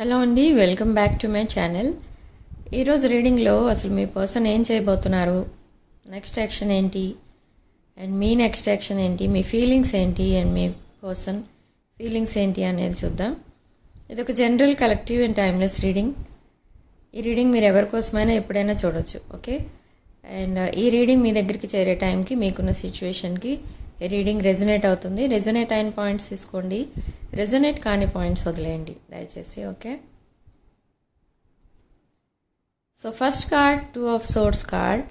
Hello అండి, welcome back to my channel. ఈరోజు రీడింగ్లో అసలు మీ పర్సన్ ఏం చేయబోతున్నారు, నెక్స్ట్ యాక్షన్ ఏంటి, అండ్ మీ నెక్స్ట్ యాక్షన్ ఏంటి, మీ ఫీలింగ్స్ ఏంటి, అండ్ మీ పర్సన్ ఫీలింగ్స్ ఏంటి అనేది చూద్దాం. ఇది ఒక general, collective and timeless reading. ఈ రీడింగ్ మీరు ఎవరి కోసమైనా ఎప్పుడైనా చూడొచ్చు, ఓకే. అండ్ ఈ రీడింగ్ మీ దగ్గరికి చేరే టైంకి మీకున్న సిచ్యువేషన్కి రీడింగ్ రెజొనేట్ అవుతుంది. రెజొనేట్ అయిన పాయింట్స్ తీసుకోండి, రెజొనేట్ కాని పాయింట్స్ వదిలేయండి దయచేసి, okay. So first card, 2 of Swords card.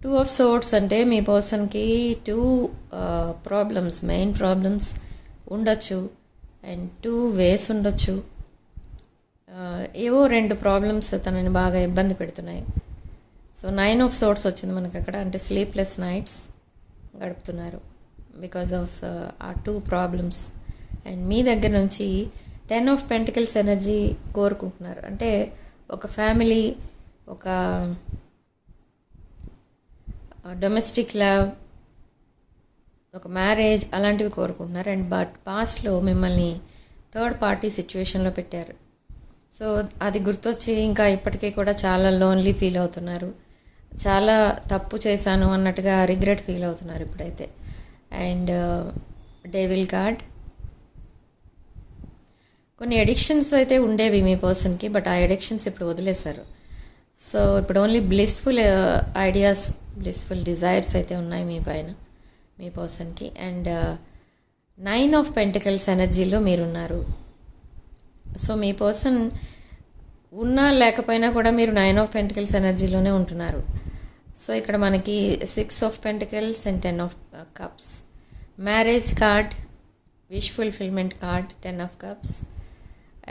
2 of Swords అంటే మీ పర్సన్కి 2 ప్రాబ్లమ్స్, మెయిన్ ప్రాబ్లమ్స్ ఉండొచ్చు అండ్ 2 ways ఉండొచ్చు. ఏవో 2 ప్రాబ్లమ్స్ తనని బాగా ఇబ్బంది పెడుతున్నాయి. సో 9 of Swords వచ్చింది మనకు అక్కడ, అంటే స్లీప్లెస్ నైట్స్ గడుపుతున్నారు బికాజ్ ఆఫ్ ఆ 2 ప్రాబ్లమ్స్. అండ్ మీ దగ్గర నుంచి 10 of Pentacles ఎనర్జీ కోరుకుంటున్నారు, అంటే ఒక ఫ్యామిలీ, ఒక డొమెస్టిక్ లవ్, ఒక మ్యారేజ్ అలాంటివి కోరుకుంటున్నారు. అండ్ బట్ పాస్ట్లో మిమ్మల్ని థర్డ్ పార్టీ సిచ్యువేషన్లో పెట్టారు. సో అది గుర్తొచ్చి ఇంకా ఇప్పటికీ కూడా చాలా లోన్లీ ఫీల్ అవుతున్నారు, చాలా తప్పు చేశాను అన్నట్టుగా రిగ్రెట్ ఫీల్ అవుతున్నారు ఇప్పుడైతే. And devil card. కొన్ని ఎడిక్షన్స్ అయితే ఉండేవి మీ పర్సన్కి, బట్ ఆ ఎడిక్షన్స్ ఇప్పుడు వదిలేశారు. సో ఇప్పుడు only blissful ideas, blissful desires అయితే ఉన్నాయి మీ పైన, మీ పర్సన్కి. అండ్ 9 of Pentacles ఎనర్జీలో మీరున్నారు. సో మీ పర్సన్ ఉన్నా లేకపోయినా కూడా మీరు 9 of Pentacles ఎనర్జీలోనే ఉంటున్నారు. సో ఇక్కడ మనకి 6 of Pentacles and 10 of Cups. Marriage card, wish fulfilment card, 10 of Cups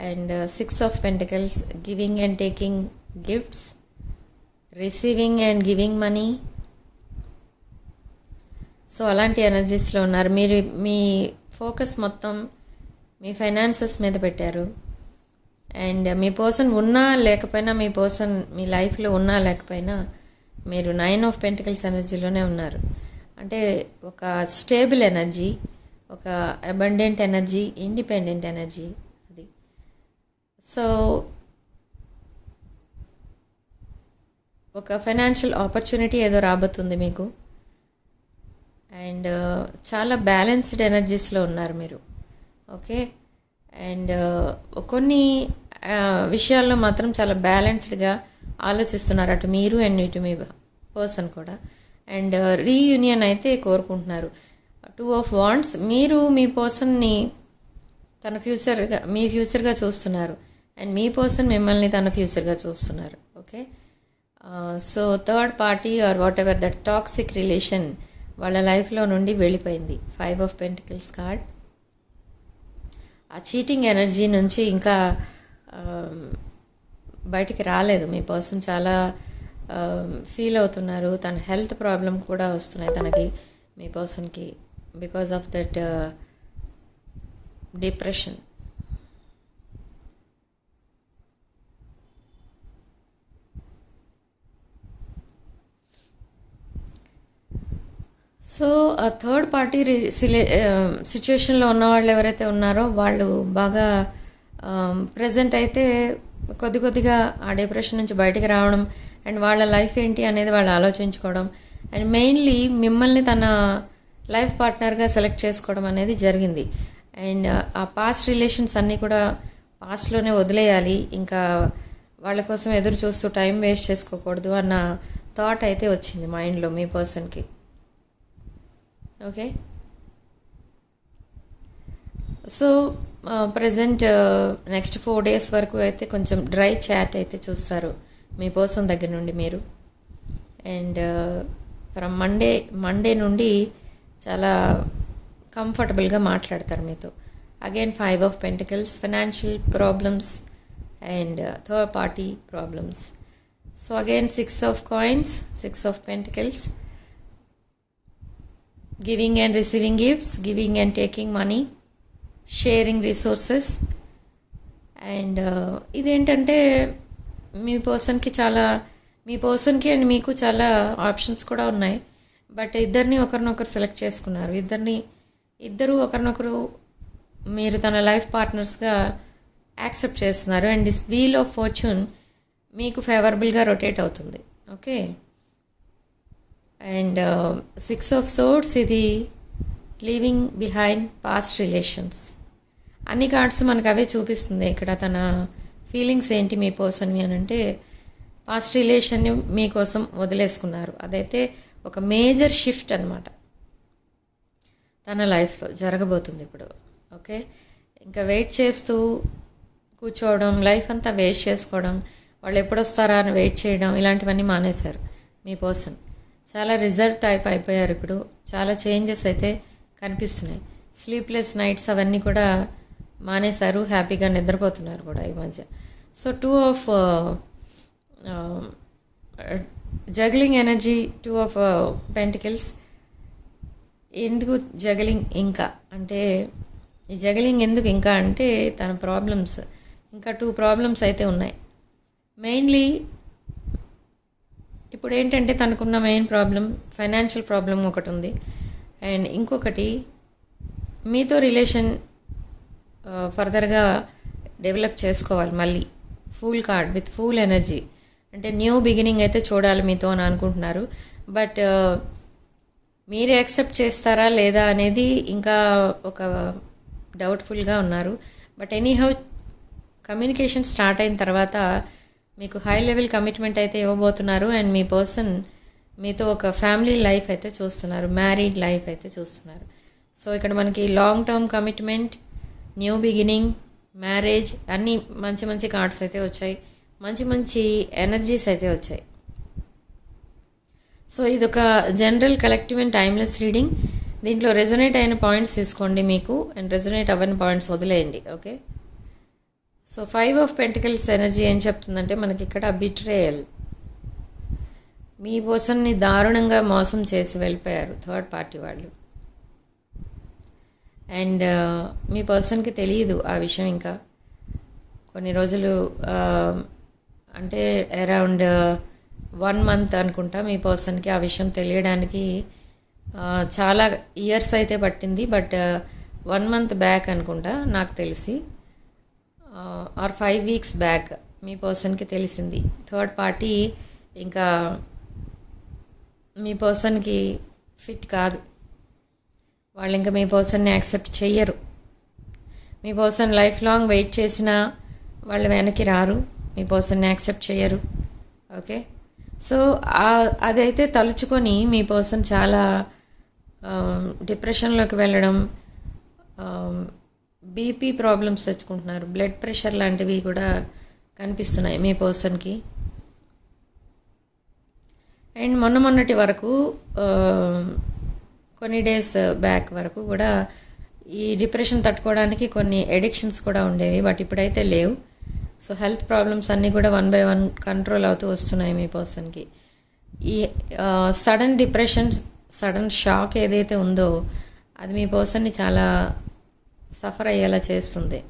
and 6 of Pentacles. Giving and taking gifts, receiving and giving money. So అలాంటి ఎనర్జీస్లో ఉన్నారు మీరు. మీ ఫోకస్ మొత్తం మీ ఫైనాన్సెస్ మీద పెట్టారు. అండ్ మీ పర్సన్ ఉన్నా లేకపోయినా, మీ పర్సన్ మీ లైఫ్లో ఉన్నా లేకపోయినా మీరు 9 of Pentacles ఎనర్జీలోనే ఉన్నారు. అంటే ఒక స్టేబుల్ ఎనర్జీ, ఒక అబండెంట్ ఎనర్జీ, ఇండిపెండెంట్ ఎనర్జీ అది. సో ఒక ఫైనాన్షియల్ ఆపర్చునిటీ ఏదో రాబోతుంది మీకు. అండ్ చాలా బ్యాలెన్స్డ్ ఎనర్జీస్లో ఉన్నారు మీరు, ఓకే. అండ్ కొన్ని విషయాల్లో మాత్రం చాలా బ్యాలెన్స్డ్గా ఆలోచిస్తున్నారు, అటు మీరు అండ్ ఇటు మీ పర్సన్ కూడా. అండ్ రీయూనియన్ అయితే కోరుకుంటున్నారు. 2 of Wands. మీరు మీ పర్సన్ని తన ఫ్యూచర్గా, మీ ఫ్యూచర్గా చూస్తున్నారు, అండ్ మీ పర్సన్ మిమ్మల్ని తన ఫ్యూచర్గా చూస్తున్నారు, okay. So third party or what ever that toxic relation వాళ్ళ లైఫ్లో నుండి వెళ్ళిపోయింది. 5 of Pentacles కార్డ్. ఆ చీటింగ్ ఎనర్జీ నుంచి ఇంకా బయటికి రాలేదు మీ పర్సన్. చాలా ఫీల్ అవుతున్నారు. తన హెల్త్ ప్రాబ్లం కూడా వస్తున్నాయి తనకి, మీ పర్సన్కి, because of that depression. So ఆ థర్డ్ పార్టీ సిచ్యువేషన్లో ఉన్న వాళ్ళు ఎవరైతే ఉన్నారో వాళ్ళు బాగా ప్రజెంట్ అయితే కొద్దిగా ఆ డిప్రెషన్ నుంచి బయటికి రావడం, అండ్ వాళ్ళ లైఫ్ ఏంటి అనేది వాళ్ళు ఆలోచించుకోవడం, అండ్ మెయిన్లీ మిమ్మల్ని తన లైఫ్ పార్ట్నర్గా సెలెక్ట్ చేసుకోవడం అనేది జరిగింది. అండ్ ఆ పాస్ట్ రిలేషన్స్ అన్నీ కూడా పాస్ట్లోనే వదిలేయాలి, ఇంకా వాళ్ళ కోసం ఎదురు చూస్తూ టైం వేస్ట్ చేసుకోకూడదు అన్న థాట్ అయితే వచ్చింది మైండ్లో మీ పర్సన్కి, okay. So present next 4 days వరకు అయితే కొంచెం డ్రై చాట్ అయితే చూస్తారు మీ పర్సన్ దగ్గర నుండి మీరు. అండ్ ఫ్రమ్ మండే నుండి చాలా కంఫర్టబుల్గా మాట్లాడతారు మీతో. Again 5 of Pentacles, financial problems and third party problems. So again 6 of Coins, 6 of Pentacles. Giving and receiving gifts, giving and taking money, sharing resources. And ఇదేంటంటే మీ పర్సన్కి అండ్ మీకు చాలా ఆప్షన్స్ కూడా ఉన్నాయి, బట్ ఇద్దరిని ఒకరినొకరు సెలెక్ట్ చేసుకున్నారు. ఇద్దరు ఒకరినొకరు మీరు తన లైఫ్ పార్ట్నర్స్గా యాక్సెప్ట్ చేస్తున్నారు. And this wheel of fortune మీకు ఫేవరబుల్గా రొటేట్ అవుతుంది. ఓకే. అండ్ 6 ఆఫ్ సోర్డ్స్, ఇది లీవింగ్ బిహైండ్ పాస్ట్ రిలేషన్స్. అన్ని కార్డ్స్ మనకు అవే చూపిస్తుంది. ఇక్కడ తన ఫీలింగ్స్ ఏంటి మీ పర్సన్వి అని అంటే, పాస్ట్ రిలేషన్ని మీకోసం వదిలేసుకున్నారు. అదైతే ఒక మేజర్ షిఫ్ట్ అనమాట తన లైఫ్లో జరగబోతుంది ఇప్పుడు. ఓకే. ఇంకా వెయిట్ చేస్తూ కూర్చోవడం, లైఫ్ అంతా వేస్ట్ చేసుకోవడం, వాళ్ళు ఎప్పుడు వస్తారా అని వెయిట్ చేయడం, ఇలాంటివన్నీ మానేశారు మీ పర్సన్. చాలా రిజర్వ్ టైప్ అయిపోయారు ఇప్పుడు. చాలా చేంజెస్ అయితే కనిపిస్తున్నాయి. స్లీప్లెస్ నైట్స్ అవన్నీ కూడా మానేశారు. హ్యాపీగా నిద్రపోతున్నారు కూడా ఈ మధ్య. So 2 of juggling energy, 2 of pentacles. ఎందుకు జగలింగ్ ఇంకా అంటే, ఈ జగలింగ్ ఎందుకు ఇంకా అంటే, తన ప్రాబ్లమ్స్ ఇంకా 2 ప్రాబ్లమ్స్ అయితే ఉన్నాయి. మెయిన్లీ ఇప్పుడు ఏంటంటే తనకున్న మెయిన్ ప్రాబ్లం ఫైనాన్షియల్ ప్రాబ్లం ఒకటి ఉంది. అండ్ ఇంకొకటి మీతో రిలేషన్ ఫర్దర్గా డెవలప్ చేసుకోవాలి మళ్ళీ. Full card with full energy, అంటే న్యూ బిగినింగ్ అయితే చూడాలి మీతో అని అనుకుంటున్నారు. బట్ మీరు యాక్సెప్ట్ చేస్తారా లేదా అనేది ఇంకా ఒక డౌట్ఫుల్గా ఉన్నారు. బట్ ఎనీహౌ కమ్యూనికేషన్ స్టార్ట్ అయిన తర్వాత మీకు హై లెవెల్ కమిట్మెంట్ అయితే ఇవ్వబోతున్నారు. అండ్ మీ పర్సన్ మీతో ఒక ఫ్యామిలీ లైఫ్ అయితే చూస్తున్నారు, మ్యారీడ్ లైఫ్ అయితే చూస్తున్నారు. సో ఇక్కడ మనకి long term commitment, new beginning, marriage అన్నీ మంచి మంచి కార్డ్స్ అయితే వచ్చాయి. మంచి మంచి ఎనర్జీస్ అయితే వచ్చాయి. సో ఇదొక general collective and timeless reading. దీంట్లో రెజొనేట్ అయిన పాయింట్స్ తీసుకోండి మీకు, అండ్ రెజొనేట్ అవ్వని పాయింట్స్ వదిలేయండి. Okay. So 5 of pentacles energy ఏం చెప్తుందంటే మనకి ఇక్కడ బిట్రేయల్. మీ పర్సన్ని దారుణంగా మోసం చేసి వెళ్ళిపోయారు థర్డ్ పార్టీ వాళ్ళు. అండ్ మీ పర్సన్కి తెలియదు ఆ విషయం. ఇంకా కొన్ని రోజులు అంటే అరౌండ్ 1 మంత్ అనుకుంటా మీ పర్సన్కి ఆ విషయం తెలియడానికి చాలా ఇయర్స్ అయితే పట్టింది. బట్ 1 మంత్ బ్యాక్ అనుకుంటా నాకు తెలిసి, ఆర్ 5 వీక్స్ బ్యాక్ మీ పర్సన్కి తెలిసింది. థర్డ్ పార్టీ ఇంకా మీ పర్సన్కి ఫిట్ కాదు. వాళ్ళు ఇంకా మీ పర్సన్ని యాక్సెప్ట్ చెయ్యరు. మీ పర్సన్ లైఫ్ లాంగ్ వెయిట్ చేసినా వాళ్ళు వెనక్కి రారు, మీ పర్సన్ని యాక్సెప్ట్ చేయరు. ఓకే. సో అదైతే తలుచుకొని మీ పర్సన్ చాలా డిప్రెషన్లోకి వెళ్ళడం, బీపీ ప్రాబ్లమ్స్ తెచ్చుకుంటున్నారు, బ్లడ్ ప్రెషర్ లాంటివి కూడా కనిపిస్తున్నాయి మీ పర్సన్కి. అండ్ మొన్నటి వరకు కొన్ని డేస్ బ్యాక్ వరకు కూడా ఈ డిప్రెషన్ తట్టుకోవడానికి కొన్ని ఎడిక్షన్స్ కూడా ఉండేవి, బట్ ఇప్పుడైతే లేవు. సో హెల్త్ ప్రాబ్లమ్స్ అన్నీ కూడా 1 by 1 కంట్రోల్ అవుతూ వస్తున్నాయి మీ పర్సన్కి. ఈ సడన్ డిప్రెషన్, సడన్ షాక్ ఏదైతే ఉందో అది మీ పర్సన్ని చాలా సఫర్ అయ్యేలా చేస్తుంది.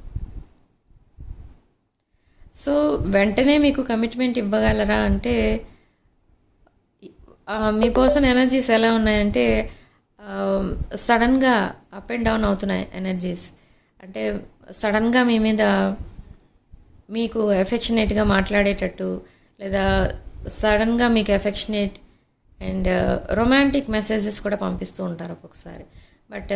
సో వెంటనే మీకు కమిట్మెంట్ ఇవ్వగలరా అంటే, మీ పర్సన్ ఎనర్జీస్ ఎలా ఉన్నాయంటే సడన్గా అప్ అండ్ డౌన్ అవుతున్నాయి ఎనర్జీస్. అంటే సడన్గా మీ మీద మీకు ఎఫెక్షనేట్గా మాట్లాడేటట్టు, లేదా సడన్గా మీకు ఎఫెక్షనేట్ అండ్ రొమాంటిక్ మెసేజెస్ కూడా పంపిస్తూ ఉంటారు ఒక్కొక్కసారి. బట్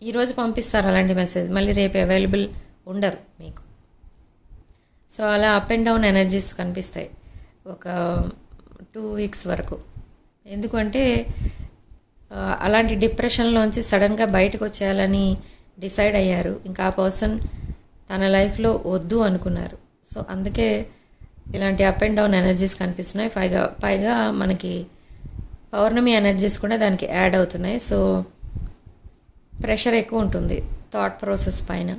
ఈరోజు పంపిస్తారు అలాంటి మెసేజ్, మళ్ళీ రేపు అవైలబుల్ ఉండరు మీకు. సో అలా అప్ అండ్ డౌన్ ఎనర్జీస్ కనిపిస్తాయి ఒక 2 వీక్స్ వరకు. ఎందుకంటే అలాంటి డిప్రెషన్లోంచి సడన్గా బయటకు వచ్చేయాలని డిసైడ్ అయ్యారు. ఇంకా ఆ పర్సన్ తన లైఫ్లో వద్దు అనుకున్నారు. సో అందుకే ఇలాంటి అప్ అండ్ డౌన్ ఎనర్జీస్ కనిపిస్తున్నాయి. పైగా మనకి పౌర్ణమి ఎనర్జీస్ కూడా దానికి యాడ్ అవుతున్నాయి. సో ప్రెషర్ ఎక్కువ ఉంటుంది థాట్ ప్రాసెస్ పైన,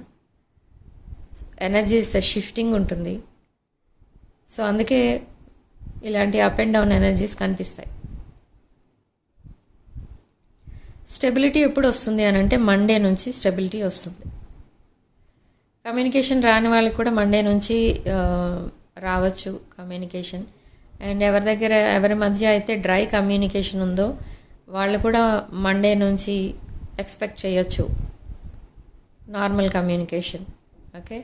ఎనర్జీస్ షిఫ్టింగ్ ఉంటుంది. సో అందుకే ఇలాంటి అప్ అండ్ డౌన్ ఎనర్జీస్ కనిపిస్తాయి. స్టెబిలిటీ ఎప్పుడు వస్తుంది అని అంటే మండే నుంచి స్టెబిలిటీ వస్తుంది. కమ్యూనికేషన్ రాని వాళ్ళకి కూడా మండే నుంచి రావచ్చు కమ్యూనికేషన్. అండ్ ఎవరి మధ్య అయితే డ్రై కమ్యూనికేషన్ ఉందో వాళ్ళు కూడా మండే నుంచి ఎక్స్పెక్ట్ చేయొచ్చు normal communication. Okay,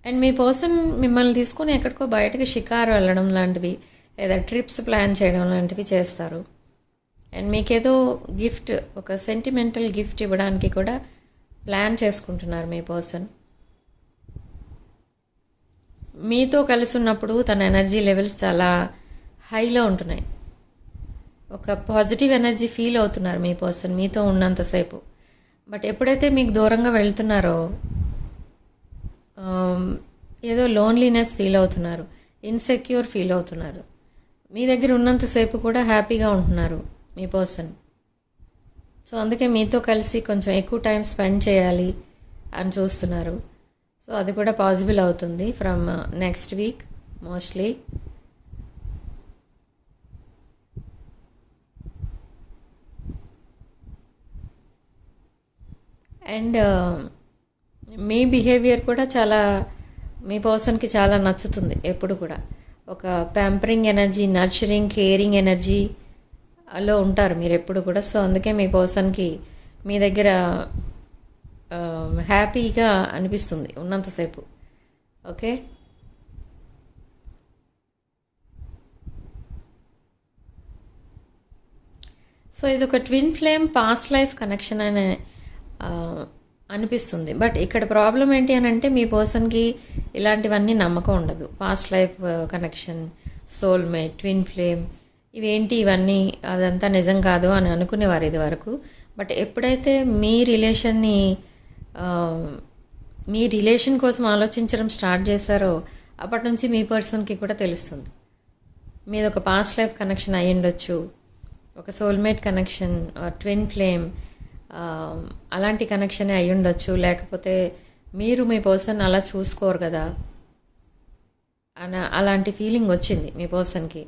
and me person మిమ్మల్ని తీసుకొని ఎక్కడికో బయటకు షికారు వెళ్ళడం లాంటివి లేదా ట్రిప్స్ ప్లాన్ చేయడం లాంటివి చేస్తారు. అండ్ మీకేదో గిఫ్ట్, ఒక సెంటిమెంటల్ గిఫ్ట్ ఇవ్వడానికి కూడా ప్లాన్ చేసుకుంటున్నారు మీ పర్సన్. మీతో కలిసి ఉన్నప్పుడు తన ఎనర్జీ లెవెల్స్ చాలా హైలో ఉంటున్నాయి. ఒక పాజిటివ్ ఎనర్జీ ఫీల్ అవుతున్నారు మీ పర్సన్ మీతో ఉన్నంతసేపు. బట్ ఎప్పుడైతే మీకు దూరంగా వెళ్తున్నారో ఏదో లోన్లీనెస్ ఫీల్ అవుతున్నారు, ఇన్సెక్యూర్ ఫీల్ అవుతున్నారు. మీ దగ్గర ఉన్నంతసేపు కూడా హ్యాపీగా ఉంటున్నారు మీ పర్సన్. సో అందుకే మీతో కలిసి కొంచెం ఎక్కువ టైం స్పెండ్ చేయాలి అని చూస్తున్నారు. సో అది కూడా పాసిబుల్ అవుతుంది from next week mostly. And me behaviour కూడా చాలా మీ పర్సన్కి చాలా నచ్చుతుంది. ఎప్పుడు కూడా ఒక pampering energy, nurturing, caring energy లో ఉంటారు మీరు ఎప్పుడు కూడా. సో అందుకే మీ పర్సన్కి మీ దగ్గర హ్యాపీగా అనిపిస్తుంది ఉన్నంతసేపు. ఓకే, సో ఇది ఒక twin flame past life connection అనే అనిపిస్తుంది. బట్ ఇక్కడ ప్రాబ్లం ఏంటి అని అంటే మీ పర్సన్కి ఇలాంటివన్నీ నమ్మకం ఉండదు. Past life connection, soulmate, twin flame ఇవేంటి, ఇవన్నీ అదంతా నిజం కాదు అని అనుకునేవారు ఇది వరకు. బట్ ఎప్పుడైతే మీ రిలేషన్ కోసం ఆలోచించడం స్టార్ట్ చేశారో అప్పటి నుంచి మీ పర్సన్కి కూడా తెలుస్తుంది మీది ఒక పాస్ట్ లైఫ్ కనెక్షన్ అయ్యి ఉండొచ్చు, ఒక సోల్మేట్ కనెక్షన్, ట్విన్ ఫ్లేమ్ అలాంటి కనెక్షనే అయ్యి ఉండొచ్చు. లేకపోతే మీరు మీ పర్సన్ అలా చూసుకోరు కదా అలాంటి ఫీలింగ్ వచ్చింది మీ పర్సన్కి.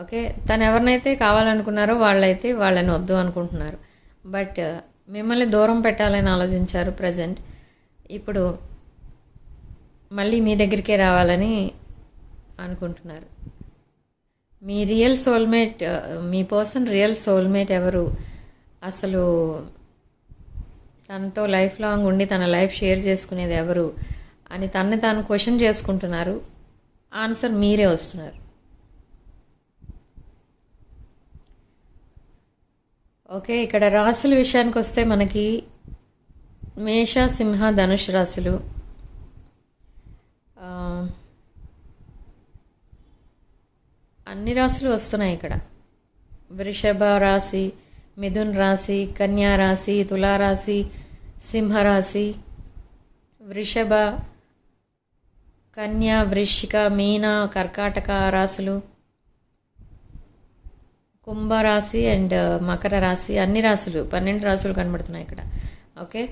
ఓకే, తను ఎవరినైతే కావాలనుకున్నారో వాళ్ళైతే వాళ్ళని వద్దు అనుకుంటున్నారు. బట్ మిమ్మల్ని దూరం పెట్టాలని ఆలోచించారు ప్రజెంట్. ఇప్పుడు మళ్ళీ మీ దగ్గరికే రావాలని అనుకుంటున్నారు. మీ రియల్ సోల్మేట్, మీ పర్సన్ రియల్ సోల్మేట్ ఎవరు, అసలు తనతో లైఫ్ లాంగ్ ఉండి తన లైఫ్ షేర్ చేసుకునేది ఎవరు అని తనని తాను క్వశ్చన్ చేసుకుంటున్నారు. ఆన్సర్ మీరే వస్తున్నారు. ఓకే, ఇక్కడ రాశుల విషయానికి వస్తే మనకి మేష, సింహ, ధనుష్ రాశులు. అన్ని రాశులు వస్తున్నాయి ఇక్కడ. వృషభ రాశి, మిథున్ రాశి, కన్యా రాశి, తులారాశి, సింహరాశి, వృషభ, కన్యా, వృశ్చిక, మీన, కర్కాటక రాశులు, కుంభరాశి అండ్ మకర రాశి. అన్ని రాశులు 12 రాశులు కనబడుతున్నాయి ఇక్కడ. ఓకే,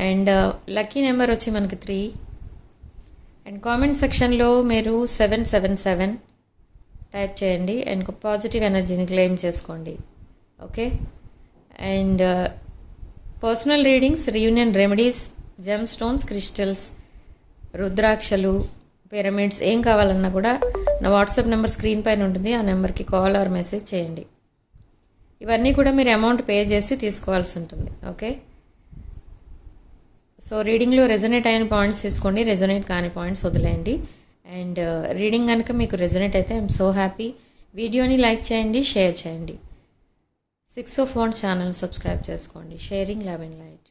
అండ్ లక్కీ నెంబర్ వచ్చి మనకి 3. అండ్ కామెంట్ సెక్షన్లో మీరు 777 టైప్ చేయండి అండ్ పాజిటివ్ ఎనర్జీని క్లెయిమ్ చేసుకోండి. Okay, and personal readings, reunion remedies, gem stones, crystals, రుద్రాక్షలు, పిరమిడ్స్ ఏం కావాలన్నా కూడా నా వాట్సాప్ నెంబర్ స్క్రీన్ పైన ఉంటుంది. ఆ నెంబర్కి కాల్ ఆర్ మెసేజ్ చేయండి. ఇవన్నీ కూడా మీరు అమౌంట్ పే చేసి తీసుకోవాల్సి ఉంటుంది. ఓకే, సో రీడింగ్లో రెజొనేట్ అయిన పాయింట్స్ తీసుకోండి, రెజొనేట్ కాని పాయింట్స్ వదిలేయండి. అండ్ రీడింగ్ కనుక మీకు రెజొనేట్ అయితే ఐఎమ్ సో హ్యాపీ. వీడియోని లైక్ చేయండి, షేర్ చేయండి. 6 of Wands ఛానల్ సబ్స్క్రైబ్ చేసుకోండి. Sharing love and light.